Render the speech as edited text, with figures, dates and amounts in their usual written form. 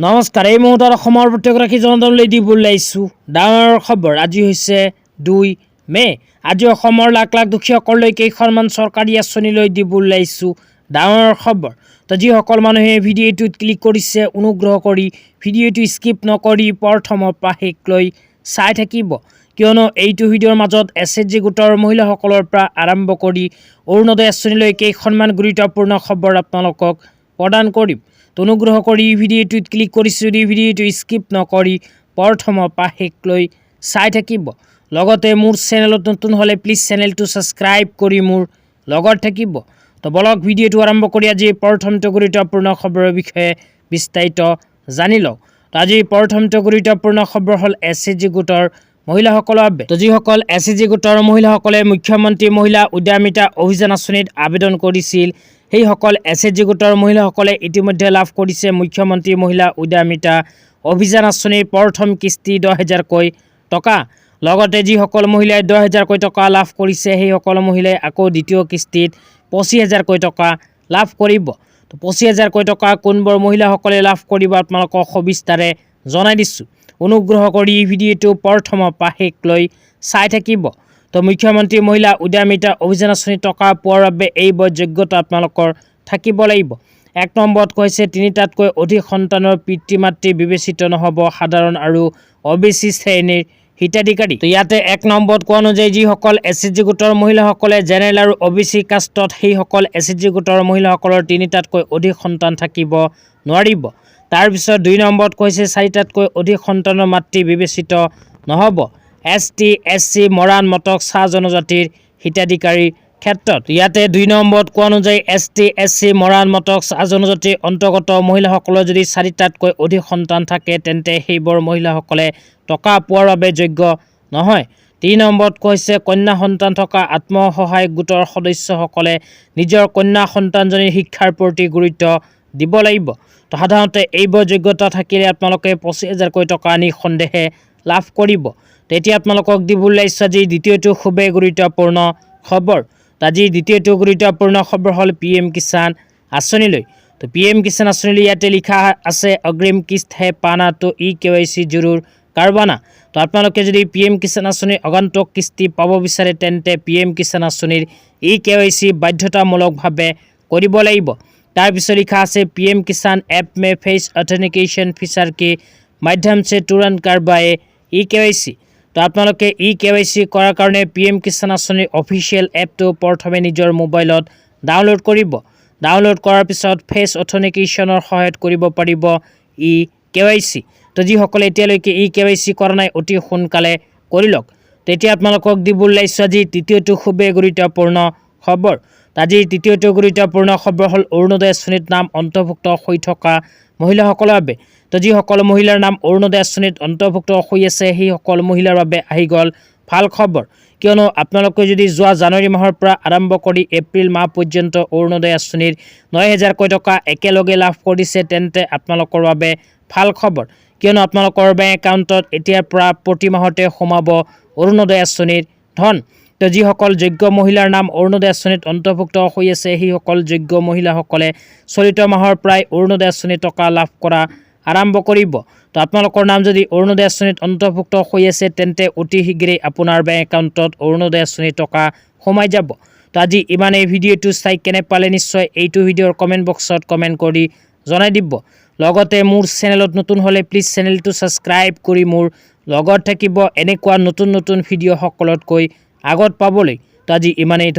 নমস্কাৰ। এই মুহূৰ্তত অসমৰ প্ৰত্যেকগৰাকী জনতালৈ দিব ওলাইছোঁ ডাঙৰ খবৰ। আজি হৈছে 2 মে। আজি অসমৰ লাখ লাখ দুখীয়াসকললৈ কেইখনমান চৰকাৰী আঁচনিলৈ দিব ওলাইছোঁ ডাঙৰ খবৰ। তো যিসকল মানুহে ভিডিঅ'টোত ক্লিক কৰিছে অনুগ্ৰহ কৰি ভিডিঅ'টো স্কিপ নকৰি প্ৰথমৰ পৰা শেষলৈ চাই থাকিব, কিয়নো এইটো ভিডিঅ'ৰ মাজত SHG গোটৰ মহিলাসকলৰ পৰা আৰম্ভ কৰি অৰুণোদয় আঁচনিলৈ কেইখনমান গুৰুত্বপূৰ্ণ খবৰ আপোনালোকক প্ৰদান কৰিম। অনুগ্ৰহ কৰি ভিডিঅ'টোত ক্লিক কৰিছোঁ যদি ভিডিঅ'টো স্কিপ নকৰি প্ৰথমৰ পৰা শেষলৈ চাই থাকিব। লগতে মোৰ চেনেলত নতুন হ'লে প্লিজ চেনেলটো ছাবস্ক্ৰাইব কৰি মোৰ লগত থাকিব। তো বলক ভিডিঅ'টো আৰম্ভ কৰি আজি প্ৰথমটো গুৰুত্বপূৰ্ণ খবৰৰ বিষয়ে বিস্তাৰিত জানি লওঁ। তো আজি প্ৰথমটো গুৰুত্বপূৰ্ণ খবৰ হ'ল SHG গোটৰ মহিলাসকলৰ বাবে। তো যিসকল SHG গোটৰ মহিলাসকলে মুখ্যমন্ত্ৰী মহিলা উদ্যমিতা অভিযান আঁচনিত আবেদন কৰিছিল, সেইসকল SHG গোটৰ মহিলাসকলে ইতিমধ্যে লাভ কৰিছে মুখ্যমন্ত্ৰী মহিলা উদ্যমিতা অভিযান আঁচনিৰ প্ৰথম কিস্তি 10,000কৈ টকা। লগতে যিসকল মহিলাই 10,000কৈ টকা লাভ কৰিছে সেইসকল মহিলাই আকৌ দ্বিতীয় কিস্তিত 25,000কৈ টকা লাভ কৰিব। তো 25,000কৈ টকা কোনবোৰ মহিলাসকলে লাভ কৰিব আপোনালোকক সবিস্তাৰে জনাই দিছোঁ। অনুগ্ৰহ কৰি ভিডিঅ'টো প্ৰথমৰ পৰা শেষলৈ চাই থাকিব। তো মুখ্যমন্ত্ৰী মহিলা উদ্যমিতা অভিযান আঁচনিৰ টকা পোৱাৰ বাবে এইবোৰ যোগ্যতা আপোনালোকৰ থাকিব লাগিব। 1 নম্বৰত কৈছে 3টাতকৈ অধিক সন্তানৰ পিতৃ মাতৃ বিবেচিত নহ'ব সাধাৰণ আৰু OBC শ্ৰেণীৰ হিতাধিকাৰী। তো ইয়াতে 1 নম্বৰত কোৱা অনুযায়ী যিসকল SHG গোটৰ মহিলাসকলে জেনেৰেল আৰু OBC কাষ্টত সেইসকল SHG গোটৰ মহিলাসকলৰ 3টাতকৈ অধিক সন্তান থাকিব নোৱাৰিব। তাৰপিছত 2 নম্বৰত কৈছে 4টাতকৈ অধিক সন্তানৰ মাতৃ বিবেচিত নহ'ব ST SC মৰাণ মটক চাহ জনজাতিৰ হিতাধিকাৰীৰ ক্ষেত্ৰত। ইয়াতে 2 নম্বৰত কোৱা অনুযায়ী ST SC মৰাণ মটক চাহ জনজাতিৰ অন্তৰ্গত মহিলাসকলৰ যদি 4টাতকৈ অধিক সন্তান থাকে তেন্তে সেইবোৰ মহিলাসকলে টকা পোৱাৰ বাবে যোগ্য নহয়। 3 নম্বৰত কৈছে কন্যা সন্তান থকা আত্মসহায়ক গোটৰ সদস্যসকলে নিজৰ কন্যা সন্তানজনীৰ শিক্ষাৰ প্ৰতি গুৰুত্ব দিব লাগিব। তো সাধাৰণতে এইবোৰ যোগ্যতা থাকিলে আপোনালোকে 25,000কৈ টকা নিঃসন্দেহে লাভ কৰিব। তেতিয়া আপোনালোকক দিব ওলাইছোঁ আজি দ্বিতীয়টো খুবেই গুৰুত্বপূৰ্ণ খবৰ। আজি দ্বিতীয়টো গুৰুত্বপূৰ্ণ খবৰ হ'ল PM কিষাণ আঁচনিলৈ। তো PM কিষাণ আঁচনিলৈ ইয়াতে লিখা আছে অগ্ৰিম কিস্ত হে পানা তো EKYC জৰুৰ কাৰবানা। তো আপোনালোকে যদি PM কিষাণ আঁচনিৰ আগন্তুক কিস্তি পাব বিচাৰে তেন্তে PM কিষাণ আঁচনিৰ EKYC বাধ্যতামূলকভাৱে কৰিব লাগিব। তাৰপিছত লিখা আছে PM কিষাণ এপ মে ফেচ অথেণ্টিকেশ্যন ফিচাৰ के মাধ্যম से तुरंत करवाए EKYC। তো আপোনালোকে EKYC কৰাৰ কাৰণে PM কিষাণ আঁচনিৰ অফিচিয়েল এপটো প্ৰথমে নিজৰ মোবাইলত ডাউনলোড কৰিব। ডাউনলোড কৰাৰ পিছত ফেচ অথেণ্টিকেশ্যনৰ সহায়ত কৰিব পাৰিব EKYC। তো যিসকলে এতিয়ালৈকে EKYC কৰা নাই অতি সোনকালে কৰি লওক। তেতিয়া আপোনালোকক দিব ওলাইছোঁ আজি তৃতীয়টো খুবেই গুৰুত্বপূৰ্ণ খবৰ। আজি তৃতীয়টো গুৰুত্বপূৰ্ণ খবৰ হ'ল অৰুণোদয় আঁচনিত নাম অন্তৰ্ভুক্ত হৈ থকা মহিলাসকলৰ বাবে। তো যিসকল মহিলাৰ নাম অৰুণোদয় আঁচনিত অন্তৰ্ভুক্ত হৈ আছে সেইসকল মহিলাৰ বাবে আহি গ'ল ভাল খবৰ, কিয়নো আপোনালোকে যদি যোৱা জানুৱাৰী মাহৰ পৰা আৰম্ভ কৰি এপ্ৰিল মাহ পৰ্যন্ত অৰুণোদয় আঁচনিৰ 9,000কৈ টকা একেলগে লাভ কৰিছে তেন্তে আপোনালোকৰ বাবে ভাল খবৰ, কিয়নো আপোনালোকৰ বেংক একাউণ্টত এতিয়াৰ পৰা প্ৰতি মাহতে সোমাব অৰুণোদয় আঁচনিৰ ধন। তো যিসকল যোগ্য মহিলাৰ নাম অৰুণোদয় আঁচনিত অন্তৰ্ভুক্ত হৈ আছে সেইসকল যোগ্য মহিলাসকলে চলিত মাহৰ পৰাই অৰুণোদয় আঁচনিৰ টকা লাভ কৰা আৰম্ভ কৰিব। তো আপোনালোকৰ নাম যদি অৰুণোদয় আঁচনিত অন্তৰ্ভুক্ত হৈ আছে তেন্তে অতি শীঘ্ৰেই আপোনাৰ বেংক একাউণ্টত অৰুণোদয় আঁচনিৰ টকা সোমাই যাব। তো আজি ইমানেই। ভিডিঅ'টো চাই কেনে পালে নিশ্চয় এইটো ভিডিঅ'ৰ কমেণ্ট বক্সত কমেণ্ট কৰি জনাই দিব। লগতে মোৰ চেনেলত নতুন হ'লে প্লিজ চেনেলটো ছাবস্ক্ৰাইব কৰি মোৰ লগত থাকিব এনেকুৱা নতুন নতুন ভিডিঅ' সকলোতকৈ আগত পাবলৈ। তো আজি ইমানেই।